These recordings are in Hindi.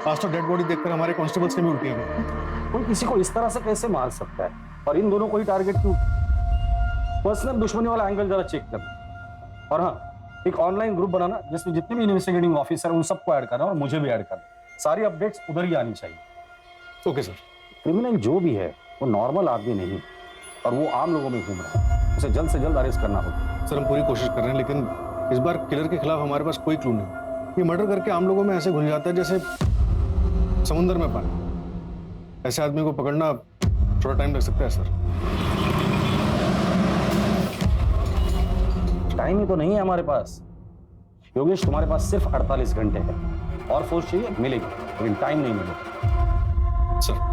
आज तो डेड बॉडी देखकर हमारे कांस्टेबल्स ने भी उल्टियां कर। कोई किसी को इस तरह से कैसे मार सकता है, और इन दोनों को ही टारगेट क्यों? पर्सनल दुश्मनी वाला एंगल जरा चेक करना। और हाँ, एक ऑनलाइन ग्रुप बनाना जिसमें जितने भी इन्वेस्टिगेटिंग ऑफिसर हैं उन सबको ऐड करना और मुझे भी ऐड करना। सारी अपडेट्स उधर ही आनी चाहिए। Okay sir. क्रिमिनल जो भी है वो नॉर्मल आदमी नहीं, और वो आम लोगों में घूम रहा है, उसे जल्द से जल्द अरेस्ट करना होगा। सर हम पूरी कोशिश कर रहे हैं, लेकिन इस बार किलर के खिलाफ हमारे पास कोई क्लू नहीं। ये मर्डर करके आम लोगों में ऐसे घुल जाता है जैसे समुद्र में पानी। ऐसे आदमी को पकड़ना थोड़ा टाइम लग सकता है सर। टाइम ही तो नहीं है हमारे पास योगेश, तुम्हारे पास सिर्फ 48 घंटे है। और फोर्स चाहिए मिलेगी, लेकिन टाइम नहीं मिलेगा सर।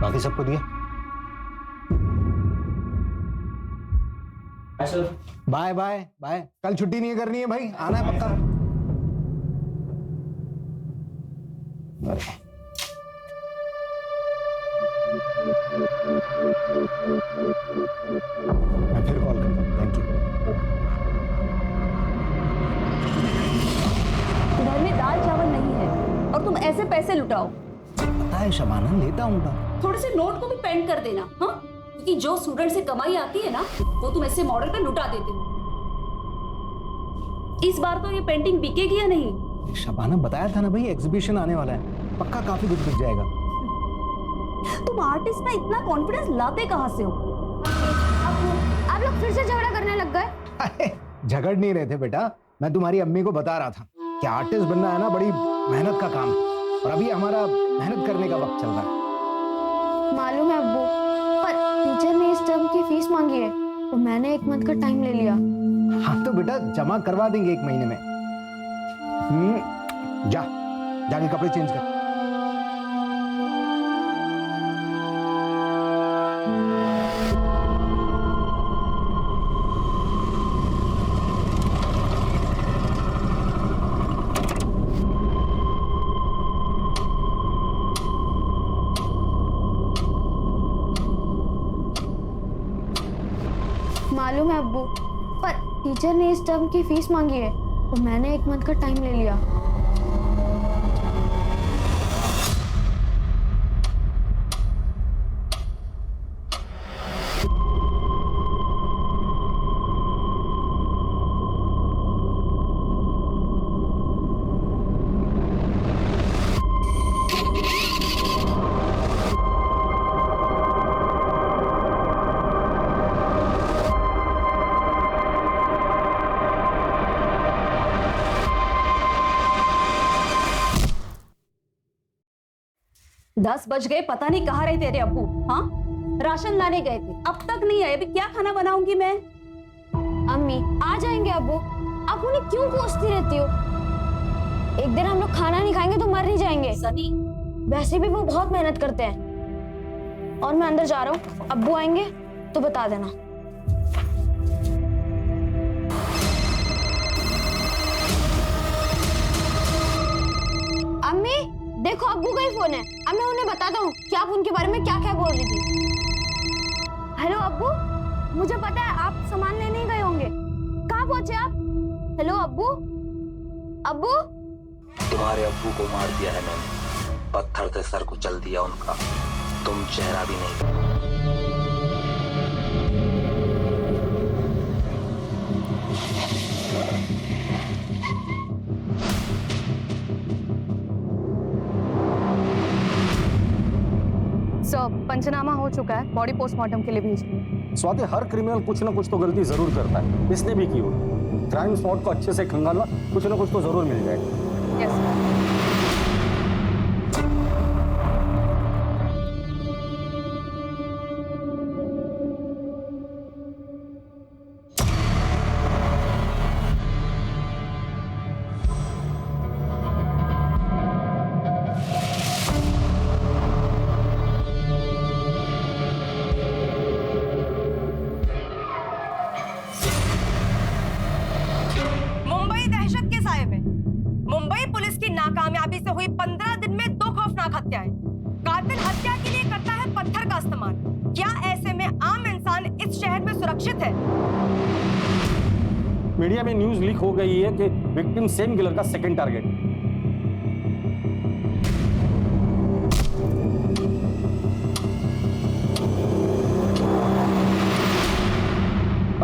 बाकी सबको दिया? Bye bye bye. कल छुट्टी नहीं करनी है भाई, आना है पक्का। मैं फिर कॉल करता हूँ। Thank you. घर में दाल चावल नहीं है और तुम ऐसे पैसे लुटाओ। पता है शबाना, लेता हूँ। थोड़े से नोट को भी पेंड कर देना, हाँ? क्योंकि जो स्टूडेंट से कमाई आती है ना, वो तुम ऐसे मॉडल पे लुटा देते हो। इस बार तो ये पेंटिंग बिकेगी या नहीं? शबाना बताया था ना भाई, एग्जीबिशन आने वाला है, पक्का काफी कुछ बिक जाएगा। तुम आर्टिस्ट में इतना कॉन्फिडेंस लाते कहाँ से हो? आप लोग फिर से झगड़ा करने लग गए? झगड़ नहीं रहे थे बेटा, मैं तुम्हारी अम्मी को बता रहा था कि आर्टिस्ट बनना है ना बड़ी मेहनत का काम है, और अभी हमारा मेहनत करने का वक्त चल रहा है। मालूम है अब्बू, पर टीचर ने इस टर्म की फीस मांगी है तो मैंने 1 मंथ का टाइम ले लिया। हाँ तो बेटा जमा करवा देंगे 1 महीने में। जाके कपड़े चेंज कर। मालूम है अब्बू, पर टीचर ने इस टर्म की फीस मांगी है तो मैंने 1 मंथ का टाइम ले लिया। दस बज गए, पता नहीं कहाँ रहे तेरे अब्बू। हाँ, राशन लाने गए थे, अब तक नहीं आए। अभी क्या खाना बनाऊंगी मैं? अम्मी आ जाएंगे अब्बू, आप उन्हें क्यों कोसती रहती हो? एक दिन हम लोग खाना नहीं खाएंगे तो मर नहीं जाएंगे। सनी, वैसे भी वो बहुत मेहनत करते हैं। और मैं अंदर जा रहा हूँ, अब्बू आएंगे तो बता देना। अम्मी देखो, अब्बू का ही फोन है। अब मैं उन्हें बताता हूँ कि आप उनके बारे में क्या क्या बोल रही थी। हेलो अब्बू, मुझे पता है आप सामान लेने ही गए होंगे। कहाँ पहुंचे आप? हेलो अब्बू, अब्बू। तुम्हारे अब्बू को मार दिया है मैंने, पत्थर से सर कुचल दिया उनका। तुम चेहरा भी नहीं। पंचनामा हो चुका है, बॉडी पोस्टमार्टम के लिए भेजिए। स्वाति, हर क्रिमिनल कुछ ना कुछ तो गलती जरूर करता है, इसने भी की होगी। क्राइम स्पॉट को अच्छे से खंगालना, कुछ ना कुछ तो जरूर मिल जाएगा। यस सुरक्षित है। मीडिया में न्यूज लीक हो गई है कि विक्टिम सेम किलर का सेकंड टारगेट है।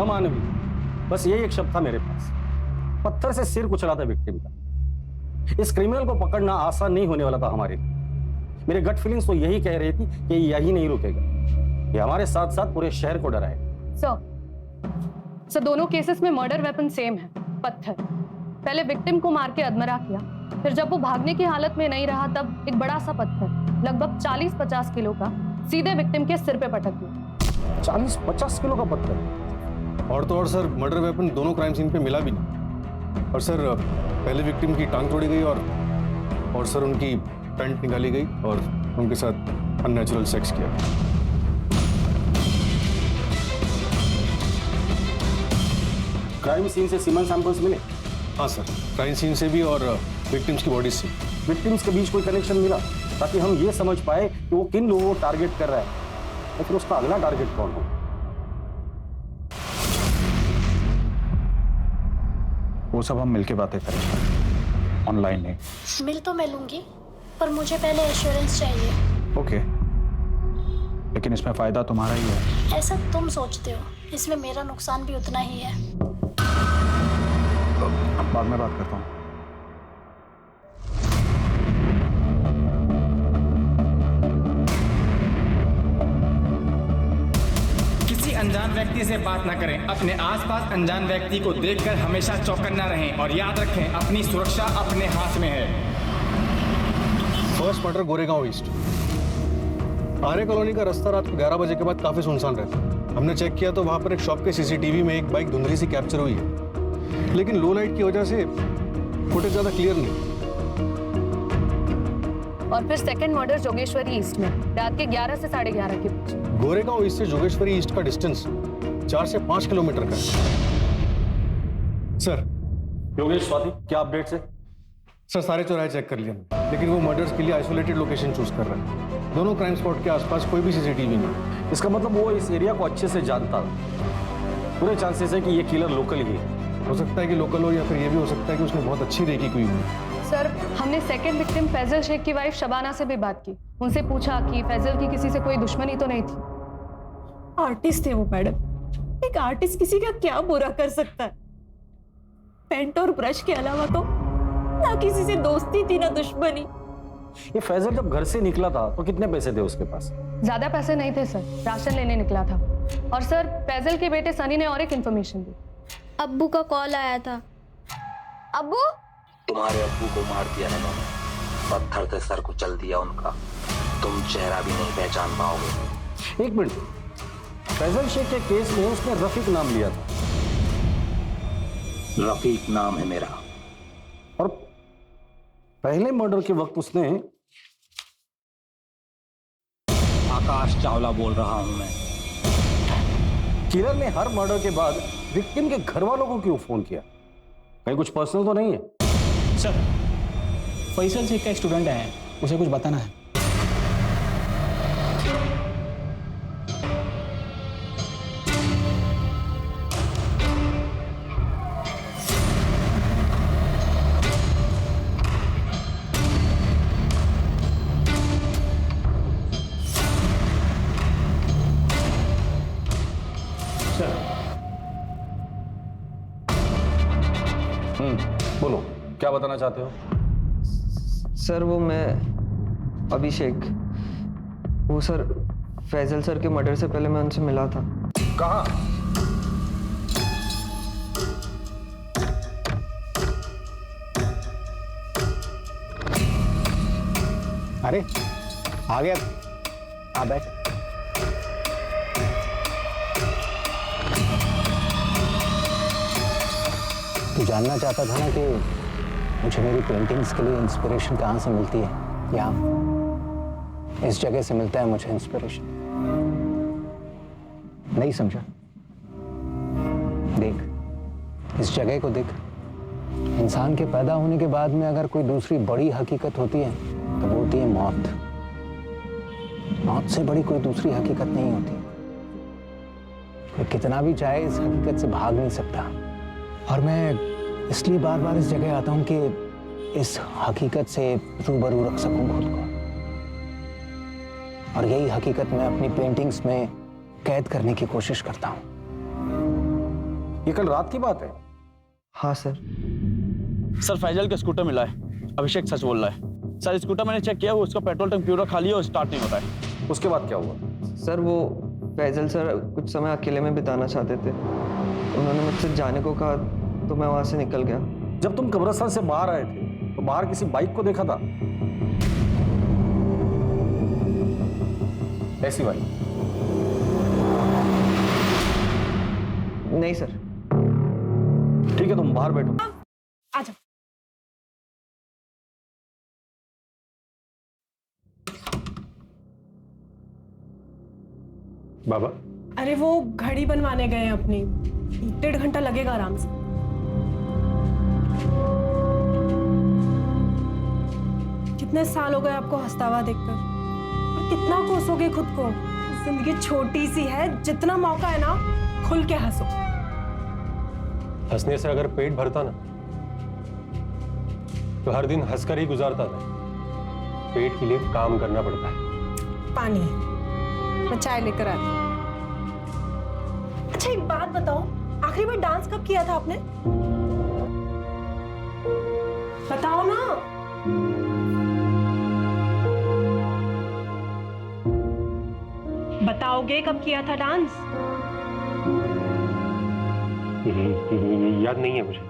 अमानवीय, बस यही एक शब्द था मेरे पास। पत्थर से सिर कुचला था विक्टिम का। इस क्रिमिनल को पकड़ना आसान नहीं होने वाला था हमारे लिए। मेरे गट फीलिंग्स तो यही कह रही थी कि यही नहीं रुकेगा, ये हमारे साथ साथ पूरे शहर को डराएगा। सर दोनों केसेस में मर्डर वेपन सेम है, पत्थर। पहले विक्टिम को मार के अधमरा किया, फिर जब वो भागने की हालत में नहीं रहा तब एक बड़ा सा पत्थर लगभग 40-50 किलो का सीधे विक्टिम के सिर पे पटक दिया। 40-50 किलो का पत्थर? और तो और सर, मर्डर वेपन दोनों क्राइम सीन पे मिला भी नहीं। और सर पहले विक्टिम की टांग तोड़ी गई और सर उनकी पैंट निकाली गई और उनके साथ अननेचुरल सेक्स किया। क्राइम सीन से सीमन सैंपल्स मिले? हाँ सर, क्राइम सीन से भी और विक्टिम्स की बॉडी से। विक्टिम्स के बीच कोई कनेक्शन मिला ताकि हम ये समझ पाए कि वो किन लोगों को टारगेट कर रहा है और फिर उसका अगला टारगेट कौन हो। वो सब हम मिलके बातें करेंगे, ऑनलाइन नहीं। मिल तो मैं लूंगी, पर मुझे पहले एश्योरेंस चाहिए। ओके, लेकिन इसमें फायदा तुम्हारा ही है। ऐसा तुम सोचते हो, इसमें मेरा नुकसान भी उतना ही है। बाद में बात करता हूँ। किसी अनजान व्यक्ति से बात ना करें। अपने आसपास अनजान व्यक्ति को देखकर हमेशा चौकन्ना रहें और याद रखें, अपनी सुरक्षा अपने हाथ में है। First murder Goregaon east. Arya colony का रास्ता रात को 11 बजे के बाद काफी सुनसान रहता है। हमने चेक किया तो वहां पर एक शॉप के सीसीटीवी में एक बाइक धुंधली सी कैप्चर हुई है, लेकिन लो लाइट की वजह से फुटेज ज्यादा क्लियर नहीं। और फिर सेकंड मर्डर जोगेश्वरी ईस्ट में रात के 11 से 11:30 के बीच। गोरेगांव ईस्ट से जोगेश्वरी ईस्ट का डिस्टेंस 4 से 5 किलोमीटर का है। सर योगेश, स्वाति, क्या अपडेट्स है? सर सारे चौराहे चेक कर लिए, लेकिन वो मर्डर्स के लिए आइसोलेटेड लोकेशन चूज कर रहे हैं। दोनों क्राइम स्पॉट के आसपास कोई भी सीसीटीवी नहीं। इसका मतलब वो इस एरिया को अच्छे से जानता था। पूरे चांसेस है कि ये किलर लोकल ही है। हो सकता है कि लोकल हो या फिर ये भी हो सकता है कि उसने बहुत अच्छी रेकी की हुई। सर हमने सेकंड विक्टिम फैजल शेख की वाइफ शबाना से भी बात की। उनसे पूछा कि फैजल की किसी से कोई दुश्मनी तो नहीं थी। आर्टिस्ट थे वो मैडम। एक आर्टिस्ट किसी का क्या बुरा कर सकता है? पेंट और ब्रश के अलावा तो ना किसी से दोस्ती थी ना दुश्मनी। ये फैजल जब घर से निकला था तो कितने पैसे थे उसके पास? ज्यादा पैसे नहीं थे सर, राशन लेने निकला था। और सर फैजल के बेटे सनी ने और एक इन्फॉर्मेशन दी। अब्बू का कॉल आया था। अब्बू? तुम्हारे अब्बू को मार दिया है मैंने, पत्थर से सर कुचल दिया उनका। तुम चेहरा भी नहीं पहचान पाओगे। एक मिनट, फैजल शेख के केस में उसने रफीक नाम लिया था। रफीक नाम है मेरा। और पहले मर्डर के वक्त उसने आकाश चावला बोल रहा हूं मैं। किलर ने हर मर्डर के बाद विक्टिम के घर वालों को क्यों फोन किया? कहीं कुछ पर्सनल तो नहीं है? सर फैसल शेख का स्टूडेंट है, उसे कुछ बताना है। बोलो, क्या बताना चाहते हो? सर वो मैं अभिषेक, वो सर फैजल सर के मर्डर से पहले मैं उनसे मिला था। कहाँ? अरे आ गया, आ बैठ। तू जानना चाहता था ना कि मुझे मेरी पेंटिंग्स के लिए इंस्पिरेशन कहाँ से मिलती है? यहाँ इस जगह से मिलता है मुझे इंस्पिरेशन। नहीं समझा? देख इस जगह को देख। इंसान के पैदा होने के बाद में अगर कोई दूसरी बड़ी हकीकत होती है तो वो होती है मौत। मौत से बड़ी कोई दूसरी हकीकत नहीं होती। कोई कितना भी चाहे इस हकीकत से भाग नहीं सकता। और मैं इसलिए बार बार इस जगह आता हूं कि इस हकीकत से रूबरू रख सकूं खुद को। और यही हकीकत मैं अपनी पेंटिंग्स में कैद करने की कोशिश करता हूं। ये कल रात की बात है? हाँ सर। सर फैजल का स्कूटर मिला है, अभिषेक सच बोल रहा है। सर स्कूटर मैंने चेक किया, वो उसका पेट्रोल टैंक पूरा खाली है और स्टार्ट नहीं हो रहा है। उसके बाद क्या हुआ? सर वो फैजल सर कुछ समय अकेले में बिताना चाहते थे, उन्होंने मुझसे जाने को कहा तो मैं वहां से निकल गया। जब तुम कब्रिस्तान से बाहर आए थे तो बाहर किसी बाइक को देखा था? ऐसी बाइक? नहीं सर। ठीक है, तुम बाहर बैठो। आजा। बाबा, अरे वो घड़ी बनवाने गए हैं अपनी, 1.5 घंटा लगेगा आराम से। कितने साल हो गए आपको हंसता हुआ देखकर, और कितना कोसोगे खुद को? जिंदगी छोटी सी है, जितना मौका है ना खुल के हंसो। हंसने से अगर पेट भरता ना तो हर दिन हंसकर ही गुजारता था। पेट के लिए काम करना पड़ता है। पानी, मैं चाय लेकर आती हूँ। अच्छा एक बात बताओ, आखिरी बार डांस कब किया था आपने? बताओ ना। बताओगे कब किया था डांस? याद नहीं है मुझे।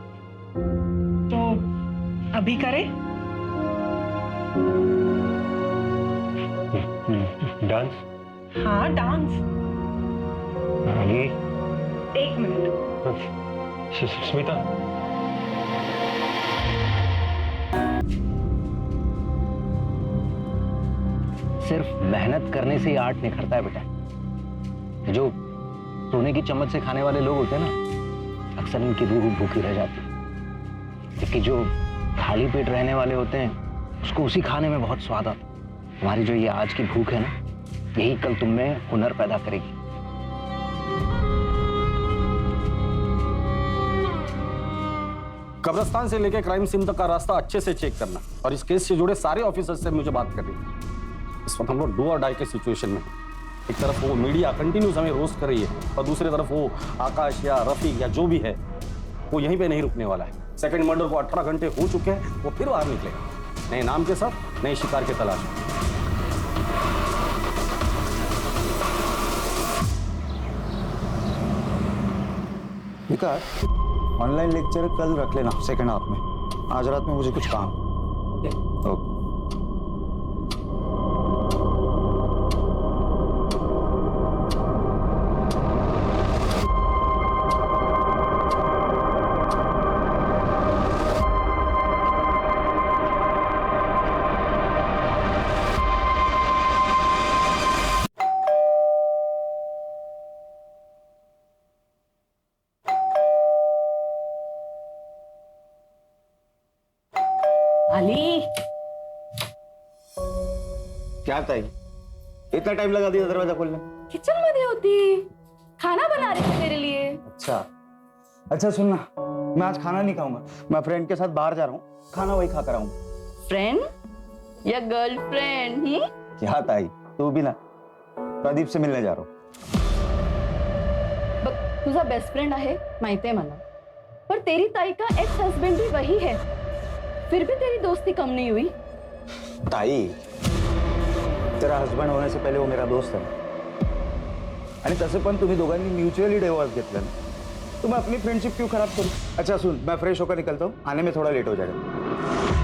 तो अभी करें? डांस? हाँ डांस। ये 1 मिनट। स्मिता, सिर्फ मेहनत करने से ही आर्ट निखरता है बेटा। जो सोने की चम्मच से खाने वाले लोग होते हैं ना, अक्सर इनकी रूह भूखी रह जाती है। लेकिन जो खाली पेट रहने वाले होते हैं, उसको उसी खाने में बहुत स्वाद आता है। हमारी जो ये आज की भूख है ना, यही कल तुम में हुनर पैदा करेगी। कब्रिस्तान से लेकर क्राइम सीन तक का रास्ता अच्छे से चेक करना, और इस केस से जुड़े सारे ऑफिसर्स से मुझे बात करनी है। इस वक्त हम लोग डू और डाई के सिचुएशन में। एक तरफ वो मीडिया कंटिन्यूस हमें रोस्ट कर रही है, और दूसरी तरफ वो आकाश या रफीक या जो भी है वो यहीं पे नहीं रुकने वाला है। सेकंड मर्डर को 18 घंटे हो चुके हैं, वो फिर बाहर निकलेगा नए नाम के साथ, नए शिकार के तलाश में। विकास, ऑनलाइन लेक्चर कल रख लेना सेकंड हाफ में। आज रात में मुझे कुछ काम। ओके। अली, क्या ताई, इतना टाइम लगा दिया दरवाजा खोलने? किचन में नहीं होती, खाना बना रही थी तेरे लिए। अच्छा सुनना, मैं आज खाना नहीं खाऊंगा। मैं फ्रेंड के साथ बाहर जा रहा हूँ, खाना वही खाकर आऊंगा। फ्रेंड या गर्लफ्रेंड? क्या ताई, तू भी ना प्रदीप से मिलने जा रहा हूँ। तुझा बेस्ट फ्रेंड आहे माहिती आहे मला, पर तेरी ताई का एक्स हस्बैंड भी वही है, फिर भी तेरी दोस्ती कम नहीं हुई। ताई, तेरा हस्बंड होने से पहिले वो मेरा दोस्त है, आणि तसे पण तुम्ही दोघांनी म्युच्युअली डिवोर्स घेतला ना, तो मैं अपनी फ्रेंडशिप क्यों खराब करूं? अच्छा सुन, मैं फ्रेश होकर निकलता हूँ, आने में थोड़ा लेट हो जाएगा।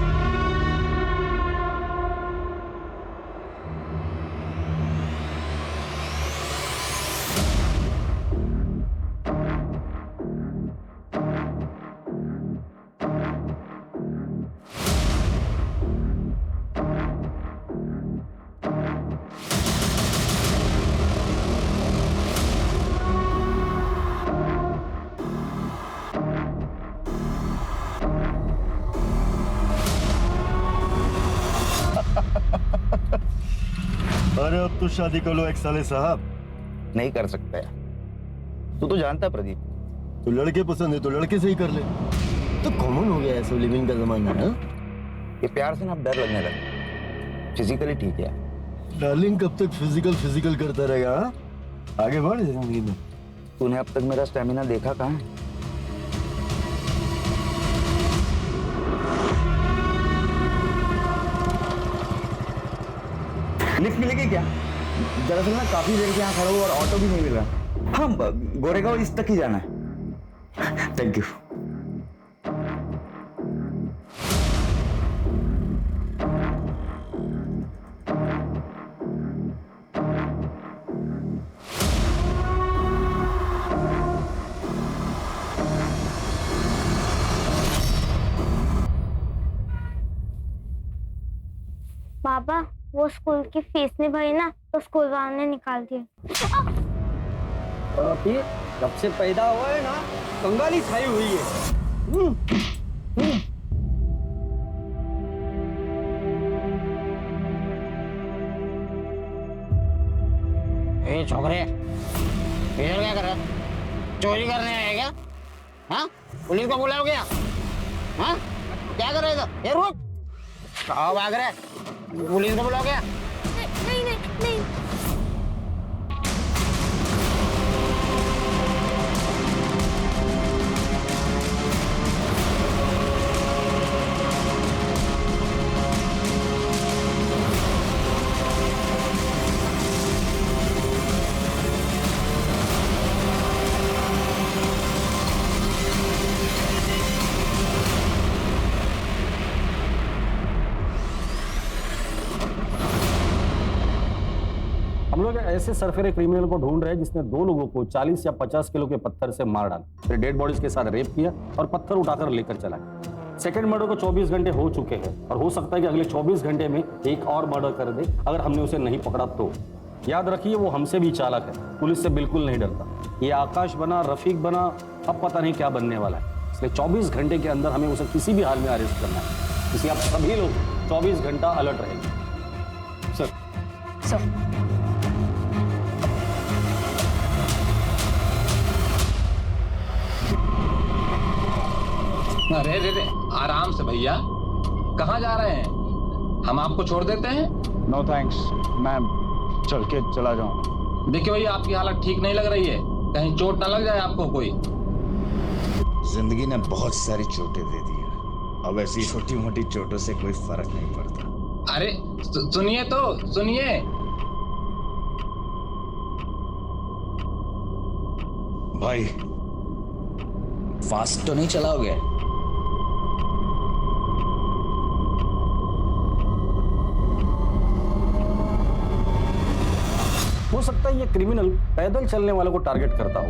अरे अब तो शादी कर लो एक साले साहब। नहीं कर सकते, तू तो जानता है प्रदीप, तो लड़के पसंद है तो लड़के से ही कर ले। तो कॉमन हो गया है सब लिविंग का जमाना है। ये प्यार से ना अब डर लगने लगा। फिजिकली ठीक है डार्लिंग, कब तक फिजिकल करता रहेगा? हाँ? आगे बढ़ जिंदगी में। तूने अब तक मेरा स्टेमिना देखा कहाँ है? लिफ्ट मिलेगी क्या? दरअसल ना काफी देर से यहाँ खड़ा हूँ और ऑटो भी नहीं मिल रहा। हाँ, गोरेगांव इस तक ही जाना है। Thank you. पापा, वो स्कूल की फीस नहीं भरी ना, तो स्कूल वालों ने निकाल दिया। जब से पैदा हुआ है ना, कंगाली छाई हुई है। ए छोकरे, इधर क्या कर रहा है? चोरी करने आया क्या? हाँ, पुलिस को बुलाओ क्या? हाँ, क्या कर रहे हो? ये रुक, कहाँ भाग रहे? पुलिस को बुलाओ क्या? नहीं नहीं नहीं। हम लोग ऐसे सरफेरे क्रिमिनल को ढूंढ रहे हैं जिसने 2 लोगों को 40 या 50 किलो के पत्थर से मार डाला, फिर डेड बॉडीज के साथ रेप किया और पत्थर उठाकर लेकर चला गया। सेकेंड मर्डर को 24 घंटे हो चुके हैं और हो सकता है कि अगले 24 घंटे में एक और मर्डर कर दे अगर हमने उसे नहीं पकड़ा तो। याद रखिए, वो हमसे भी चालाक है, पुलिस से बिल्कुल नहीं डरता। ये आकाश बना, रफीक बना, अब पता नहीं क्या बनने वाला है। इसलिए 24 घंटे के अंदर हमें उसे किसी भी हाल में अरेस्ट करना है। इसलिए आप सभी लोग 24 घंटा अलर्ट रहेंगे। सर, अरे रे रे, आराम से भैया, कहाँ जा रहे हैं? हम आपको छोड़ देते हैं? नो थैंक्स, मैं चल के चला जाऊँ। देखिए भैया, आपकी हालत ठीक नहीं लग रही है, कहीं चोट ना लग जाए आपको कोई। जिंदगी ने बहुत सारी चोटें दे दी है, अब ऐसी छोटी मोटी चोटों से कोई फर्क नहीं पड़ता। अरे सुनिए तो सुनिए। भाई, फास्ट तो नहीं चलाओगे? हो सकता है ये क्रिमिनल पैदल चलने वालों को टारगेट करता हो,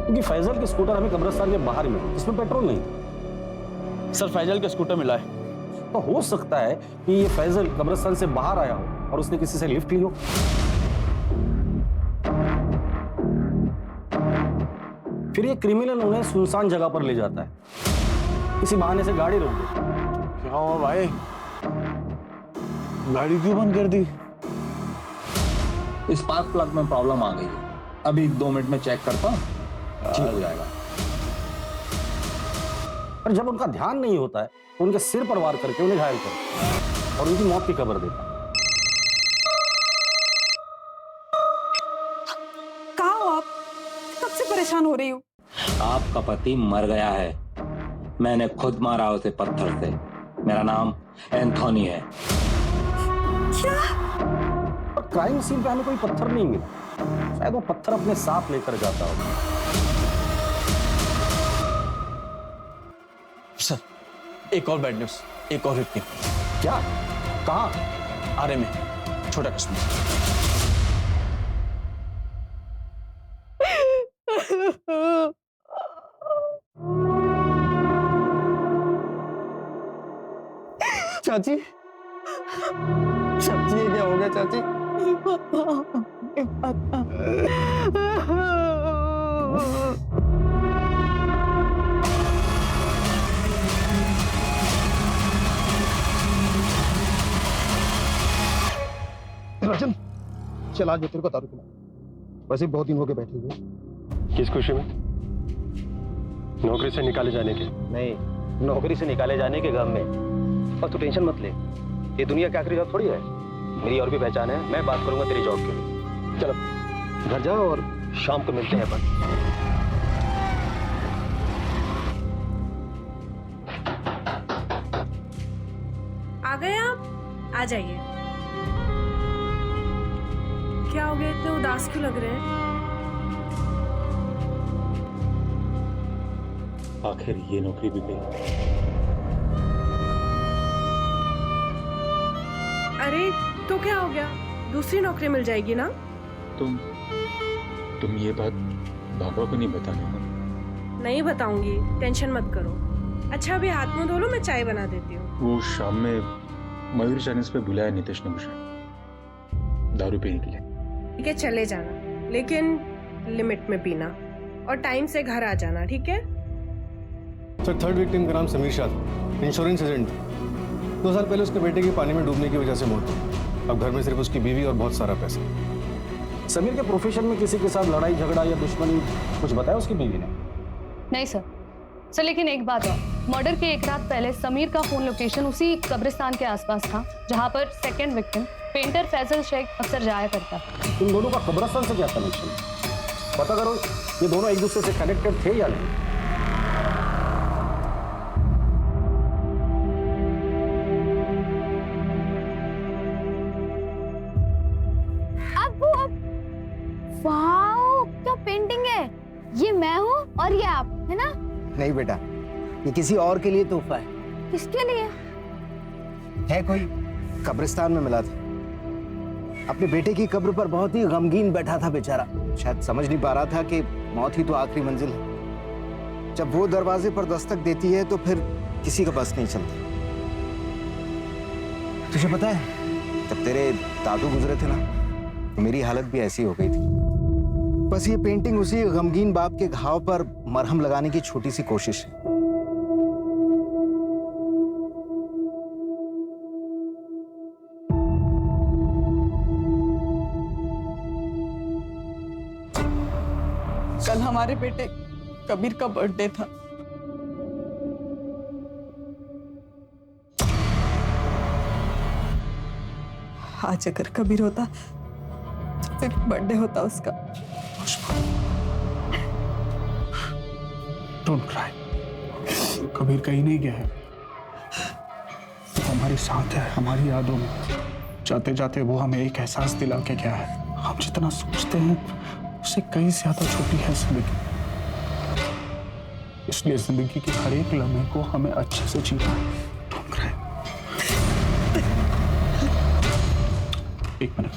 क्योंकि फैजल के स्कूटर हमें कब्रिस्तान के बाहर मिला जिसमें पेट्रोल नहीं था। सर, फैजल का स्कूटर मिला है। तो हो सकता है कि ये फैजल कब्रिस्तान से बाहर आया हो और उसने किसी से लिफ्ट ली हो। फिर ये क्रिमिनल उन्हें सुनसान जगह पर ले जाता है, किसी बहाने से गाड़ी रोक दे। क्या हुआ भाई? गाड़ी क्यों बंद कर दी? स्पार्क प्लग में प्रॉब्लम आ गई है, अभी 2 मिनट में चेक करता हूँ, ठीक हो जाएगा। पर जब उनका ध्यान नहीं होता है तो उनके सिर पर वार करके उन्हें घायल करता और उनकी मौत की खबर देता। कहाँ हो आप? कब से परेशान हो रही हूँ? आपका पति मर गया है, मैंने खुद मारा उसे पत्थर से। मेरा नाम एंथोनी है। क्या? पर क्राइम सीन पे हमें कोई पत्थर नहीं मिला, शायद वो पत्थर अपने साथ लेकर जाता होगा। सर, एक और बैड न्यूज, एक और विक्टिम। क्या? कहाँ? आरे में, छोटा कश्मीर। चाची, चाची ये क्या हो गया चाची? राजन, चल आज मैं तेरे को दारू पिला। वैसे बहुत दिन हो गए बैठे हुए, किस खुशी में? नौकरी से निकाले जाने के? नहीं, नौकरी से निकाले जाने के गम में। और तू टेंशन मत ले, ये दुनिया का आखिरी जॉब थोड़ी है। मेरी और भी पहचान है, मैं बात करूंगा तेरी जॉब के लिए। चलो घर जाओ और शाम को मिलते हैं अपन। आ गए आप? आ जाइए। क्या हो गया, इतने उदास क्यों लग रहे हैं? आखिर ये नौकरी भी गई। अरे तो क्या हो गया, दूसरी नौकरी मिल जाएगी ना? तुम ये बात बाबा को नहीं बताना ना? नहीं बताऊंगी, टेंशन मत करो। अच्छा अभी हाथ मुंह धो लो, मैं चाय बना देती हूँ। वो शाम में मयूर चैनल्स पे बुलाया नितेश ने मुझे दारू पीने के लिए। ठीक है चले जाना, लेकिन लिमिट में पीना और टाइम से घर आ जाना, ठीक है? सर, थर्ड विक्टिम का नाम समीर शाह था, इंश्योरेंस एजेंट। 2 साल पहले उसके बेटे की पानी में डूबने की वजह से मौत हुई। अब घर में सिर्फ उसकी बीवी और बहुत सारा पैसा। समीर के प्रोफेशन में किसी के साथ लड़ाई झगड़ा या दुश्मनी कुछ बताया उसकी बीवी ने? नहीं सर, लेकिन एक बात और, मर्डर के एक रात पहले समीर का फोन लोकेशन उसी कब्रिस्तान के आसपास था जहां पर second victim painter Faizal Sheikh अक्सर जाया करता था। इन दोनों का कब्रिस्तान से क्या कनेक्शन? पता करो ये दोनों एक दूसरे से कनेक्टेड थे या नहीं। वाओ, क्या पेंटिंग है! ये मैं हूँ और ये आप, है ना? नहीं बेटा, ये किसी और के लिए तोहफा है। किसके लिए? है कोई, कब्रिस्तान में मिला था। अपने बेटे की कब्र पर बहुत ही गमगीन बैठा था बेचारा। शायद समझ नहीं पा रहा था कि मौत ही तो आखिरी मंजिल है। जब वो दरवाजे पर दस्तक देती है तो फिर किसी का बस नहीं चलता। तुझे पता है, जब तेरे दादू गुजरे थे ना, तो मेरी हालत भी ऐसी हो गई थी। बस ये पेंटिंग उसी गमगीन बाप के घाव पर मरहम लगाने की छोटी सी कोशिश है। कल हमारे बेटे कबीर का बर्थडे था। आज अगर कबीर होता तो फिर बर्थडे होता उसका। डोंट क्राई, कबीर कहीं नहीं गया है, हमारे साथ है, हमारी यादों में। जाते जाते वो हमें एक एहसास दिला के गया है, हम जितना सोचते हैं उससे कहीं ज्यादा छोटी है जिंदगी। इसलिए जिंदगी के हर एक लम्हे को हमें अच्छे से जीना है। Don't cry. एक मिनट।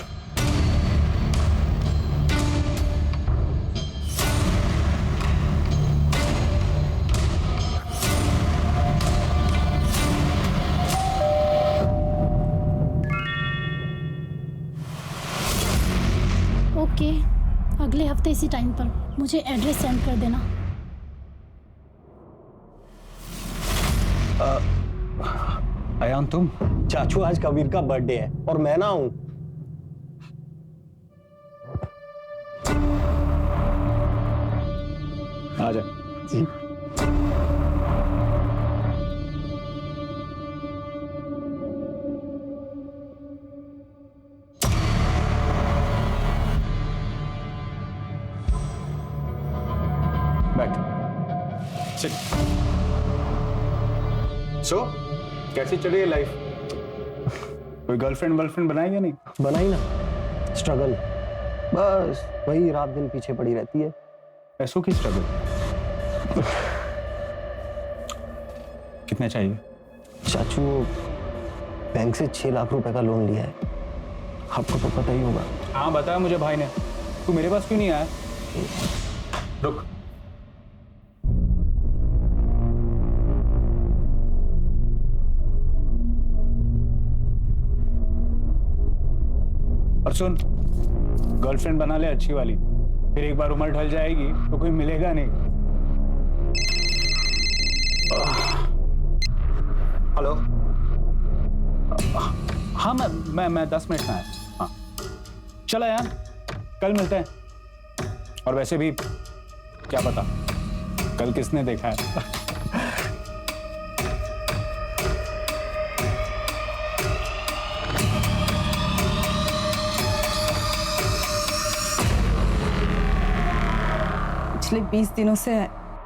ओके, अगले हफ्ते इसी टाइम पर मुझे एड्रेस सेंड कर देना। अयान तुम? चाचू आज कबीर का बर्थडे है और मैं ना हूं। आ जा जी। सो कैसी चल रही है लाइफ? कोई गर्लफ्रेंड वर्लफ्रेंड बनाई या नहीं? बनाई ना, स्ट्रगल, बस वही रात दिन पीछे पड़ी रहती है। पैसों की स्ट्रगल? कितने चाहिए? चाचू बैंक से 6 लाख रुपए का लोन लिया है, आपको तो पता ही होगा। हाँ बताया मुझे भाई ने। तू मेरे पास क्यों नहीं आया? रुक, और सुन, गर्लफ्रेंड बना ले अच्छी वाली, फिर एक बार उम्र ढल जाएगी तो कोई मिलेगा नहीं। हेलो। हाँ मैं 10 मिनट में आया। हाँ चला यार, कल मिलते हैं। और वैसे भी क्या पता कल किसने देखा है। पिछले 20 दिनों से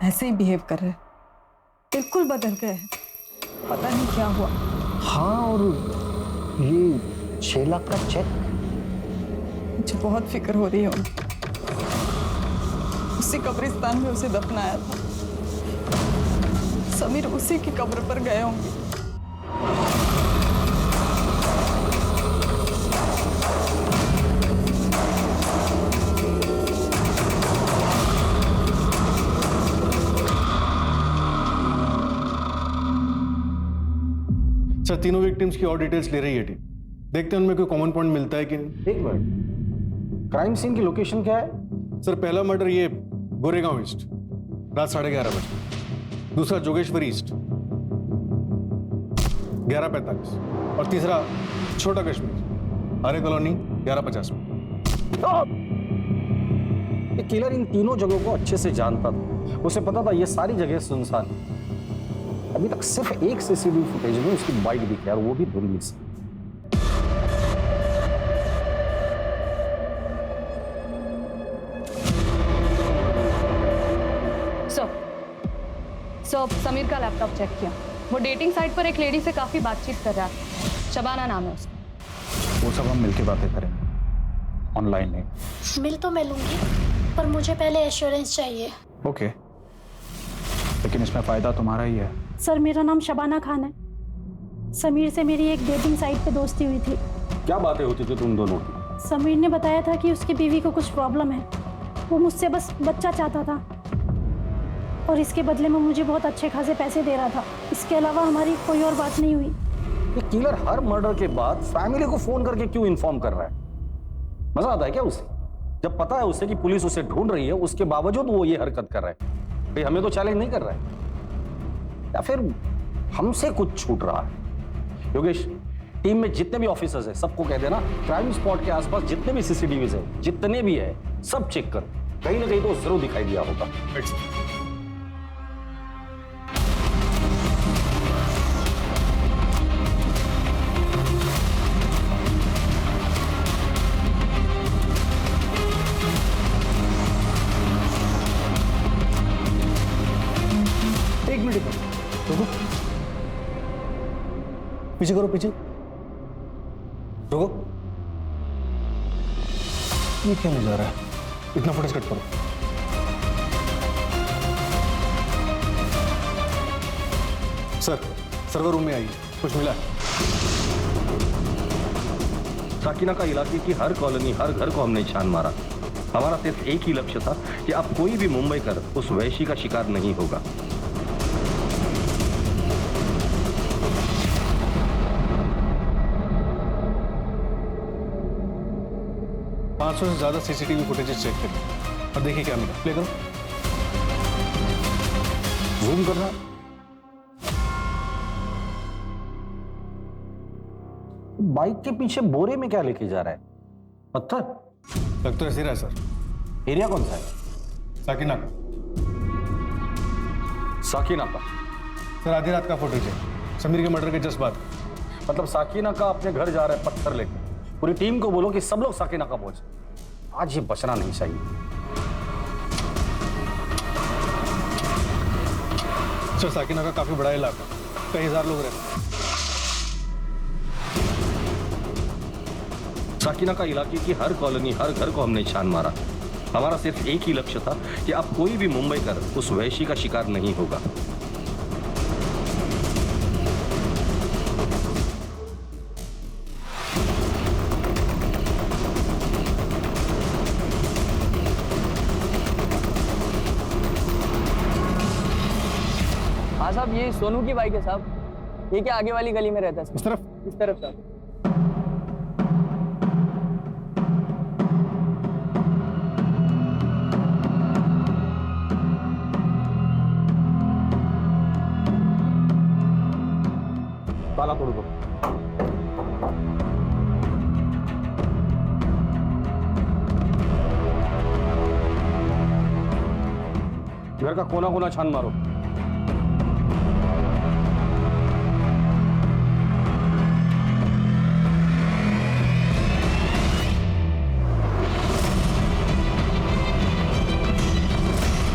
ऐसे ही बिहेव कर रहे हैं, बिल्कुल बदल गए हैं। पता नहीं क्या हुआ। हाँ, और ये 6 लाख का चेक, मुझे बहुत फिक्र हो रही है उनकी। उसी कब्रिस्तान में उसे दफनाया था। समीर उसी की कब्र पर गए होंगे। सर तीनों विक्टिम्स की और डिटेल्स ले रही है टीम। देखते हैं उनमें कोई कॉमन पॉइंट मिलता है कि नहीं। एक मिनट, क्राइम सीन की लोकेशन क्या है? सर पहला मर्डर ये गोरेगांव ईस्ट रात 11:30 बजे, दूसरा जोगेश्वरी ईस्ट 11:45 और तीसरा छोटा कश्मीर आर्य कॉलोनी 11:50 में। ये किलर इन तीनों जगहों को अच्छे से जानता था। उसे पता था ये सारी जगह सुनसान है। अभी तक सिर्फ एक सीसीटीवी फुटेज में उसकी बाइक दिखी है और वो भी धुंधली से। सो समीर का लैपटॉप चेक किया। वो डेटिंग साइट पर एक लेडी से काफी बातचीत कर रहा था। शबाना नाम है उसका। वो सब हम मिलके बातें करेंगे, ऑनलाइन नहीं। मिल तो मैं लूंगी, पर मुझे पहले एश्योरेंस चाहिए। ओके, लेकिन इसमें फायदा तुम्हारा ही है। सर मेरा नाम शबाना खान है। समीर से मेरी एक डेटिंग साइट पे दोस्ती हुई थी। क्या बातें होती थी तुम दोनों की? समीर ने बताया था कि उसकी बीवी को कुछ प्रॉब्लम है। वो मुझसे बस बच्चा चाहता था और इसके बदले में मुझे बहुत अच्छे खासे पैसे दे रहा था। इसके अलावा हमारी कोई और बात नहीं हुई। ये किलर हर मर्डर के बाद फैमिली को फोन करके क्यों इन्फॉर्म कर रहा है? मजा आता है क्या उसे? जब पता है उसे कि पुलिस उसे ढूंढ रही है, उसके बावजूद वो ये हरकत कर रहा है। भाई हमें तो चैलेंज नहीं कर रहा है, या फिर हमसे कुछ छूट रहा है? योगेश, टीम में जितने भी ऑफिसर्स हैं सबको कह देना क्राइम स्पॉट के आसपास जितने भी सीसीटीवी है, जितने भी है, सब चेक कर। कहीं ना कहीं तो जरूर दिखाई दिया होगा। एक मिनट रुको, पीछे करो, पीछे रुको। ये क्या नहीं जा रहा है? इतना फुटेज कट करो। सर सर्वर रूम में आइए, कुछ मिला है? साकिना का इलाके की हर कॉलोनी, हर घर को हमने छान मारा। हमारा सिर्फ एक ही लक्ष्य था कि अब कोई भी मुंबई कर उस वैशी का शिकार नहीं होगा। 500 से ज्यादा सीसीटीवी फुटेजेस चेक करिए और देखिए क्या मिला। प्ले करो, जूम करना। बाइक के पीछे बोरे में क्या लेके जा रहा है? पत्थर? लग तो ऐसे रहा है सर। एरिया कौन सा है? साकिना का। साकिना का? सर आधी रात का फुटेज है, समीर के मर्डर के जस्ट बाद। मतलब साकिना का अपने घर जा रहा है पत्थर लेकर। पूरी टीम को बोलो कि सब लोग साकिना का पहुंचे। आज ये बचना नहीं चाहिए। सर साकिना का काफी बड़ा इलाका, कई हजार लोग रहते हैं। साकिना का इलाके की हर कॉलोनी, हर घर को हमने छान मारा। हमारा सिर्फ एक ही लक्ष्य था कि अब कोई भी मुंबई कर उस वैशी का शिकार नहीं होगा। हाँ साहब, ये सोनू की बाइक है साहब। ये क्या आगे वाली गली में रहता है? इस तरफ? इस तरफ साहब। ताला तोड़ दो। घर का कोना कोना छान मारो।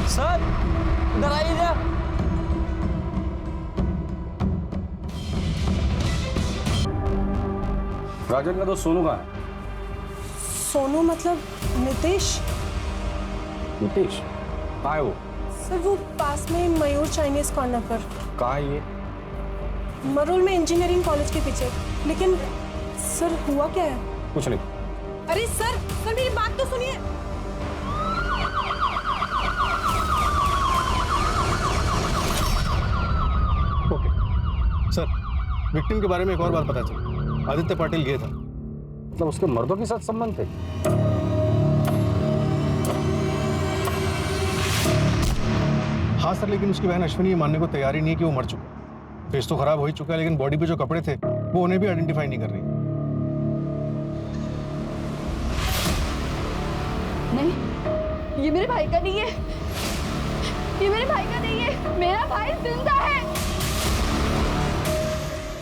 सर इधर आइए जा। राजन का तो सोनू का है। सोनू मतलब नितेश? नितेश कहाँ है वो? सर वो पास में मयूर चाइनीज कॉर्नर पर। कहाँ है ये? मरोल में इंजीनियरिंग कॉलेज के पीछे। लेकिन सर हुआ क्या है? कुछ नहीं। अरे सर सर मेरी बात तो सुनिए। सर, विक्टिम के बारे में एक और बात पता चली। आदित्य पाटिल गया था। मतलब उसके मर्दों के साथ संबंध थे? हाँ सर, लेकिन उसकी बहन अश्विनी ये मानने को तैयार ही नहीं है कि वो मर चुका। फेस तो खराब हो ही चुका है, लेकिन बॉडी पे जो कपड़े थे वो उन्हें भी आइडेंटिफाई नहीं कर रही। नहीं, ये मेरे भाई का नहीं है। ये मेरे भाई का नहीं है। मेरा भाई जिंदा है।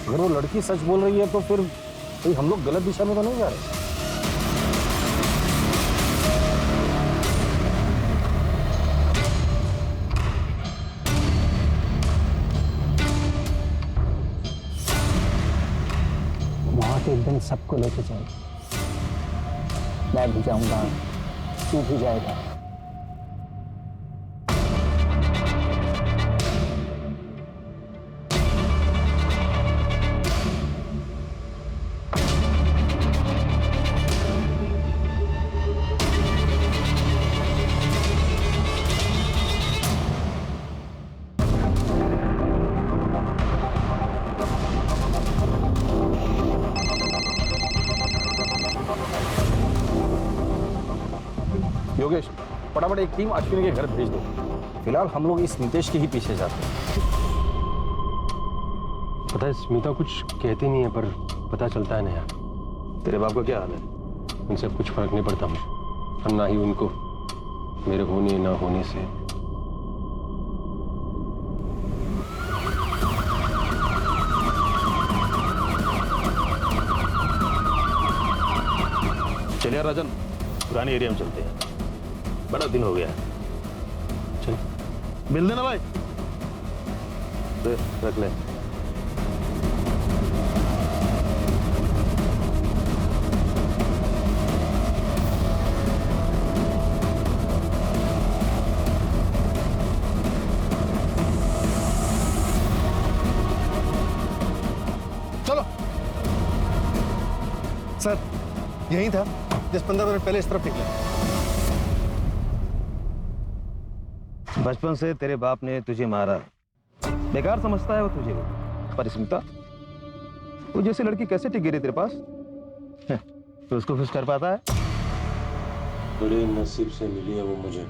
अगर वो लड़की सच बोल रही है तो फिर कहीं हम लोग गलत दिशा में तो नहीं जा रहे? वहां के एक दिन सबको लेके जाए। मैं भी जाऊंगा, तू भी जाएगा। योगेश, फटाफट एक टीम अश्विनी के घर भेज दो। फिलहाल हम लोग इस नितेश के ही पीछे जाते हैं। पता है स्मिता कुछ कहती नहीं है, पर पता चलता है ना यार। तेरे बाप का क्या हाल है? उनसे कुछ फर्क नहीं पड़ता मुझे, और ना ही उनको मेरे होने ना होने से। चलिए राजन, पुराने एरिया में चलते हैं। बड़ा दिन हो गया। चल मिल देना भाई। रख ले। चलो सर, यही था जिस 15 मिनट पहले इस तरफ निकला। बचपन से तेरे बाप ने तुझे मारा, बेकार समझता है वो तुझे। पर स्मिता, वो जैसी लड़की कैसे टिक गिरी तेरे पास? तो उसको खुश कर पाता है? बड़े नसीब से मिली है वो मुझे।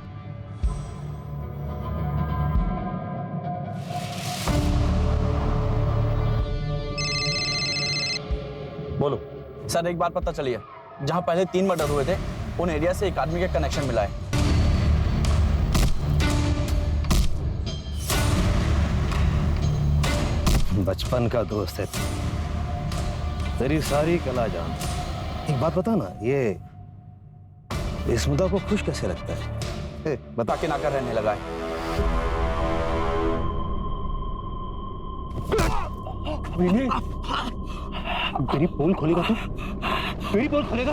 बोलो सर, एक बात पता चली है। जहां पहले 3 मर्डर हुए थे, उन एरिया से एक आदमी का कनेक्शन मिला है। बचपन का दोस्त है, तेरी सारी कला जान। एक बात बता ना, ये स्मिता को खुश कैसे रखता है? बता के नाकर रहने लगा है। तेरी पोल खोलेगा तू? मेरी पोल खोलेगा?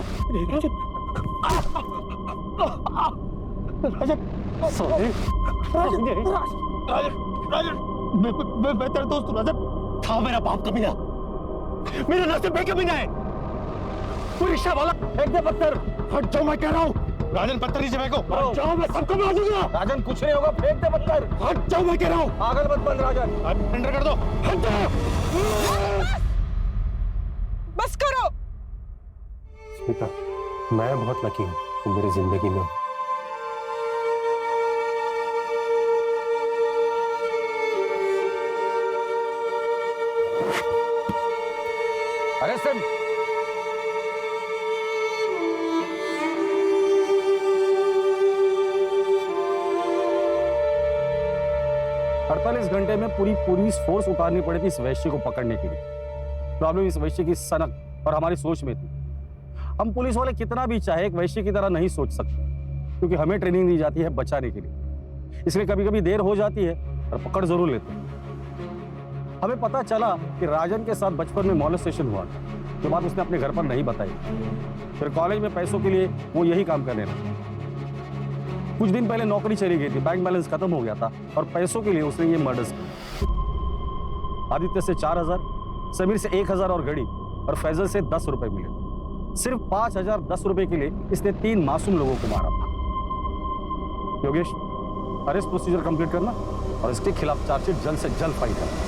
मैं तेरा दोस्त हूँ राजन। था मेरा बाप कमीना, मेरा नसीब बेकमीना है। वो रिक्शा वाला फेंक दे पत्थर। हट जाओ मैं कह रहा हूँ। राजन पत्थर नीचे फेंको। हट जाओ, मैं सबको मार दूंगा। राजन कुछ नहीं होगा, फेंक दे पत्थर। हट जाओ मैं कह रहा हूँ। पागल मत बन राजन। एंटर कर दो। हट जाओ। बस करो। स्मिता, मैं बहुत लकी हूँ तुम मेरी जिंदगी में हो। अरे सर, 48 घंटे में पूरी पुलिस फोर्स उतारनी पड़ी थी इस वैश्य को पकड़ने के लिए। प्रॉब्लम इस वैश्य की सनक और हमारी सोच में थी। हम पुलिस वाले कितना भी चाहे एक वैश्य की तरह नहीं सोच सकते, क्योंकि हमें ट्रेनिंग दी जाती है बचाने के लिए। इसलिए कभी कभी देर हो जाती है और पकड़ जरूर लेते हैं। हमें पता चला कि राजन के साथ बचपन में मॉलेस्टेशन हुआ था, जो बात उसने अपने घर पर नहीं बताई। फिर कॉलेज में पैसों के लिए वो यही काम करने लगा। कुछ दिन पहले नौकरी चली गई थी, बैंक बैलेंस खत्म हो गया था और पैसों के लिए उसने ये मर्डर्स किया। आदित्य से 4000, समीर से 1000 और घड़ी, और फैजल से 10 रुपए मिले। सिर्फ 5010 रुपए के लिए इसने 3 मासूम लोगों को मारा था। योगेश, अरेस्ट प्रोसीजर कंप्लीट करना और इसके खिलाफ चार्जशीट जल्द से जल्द फाइल करना।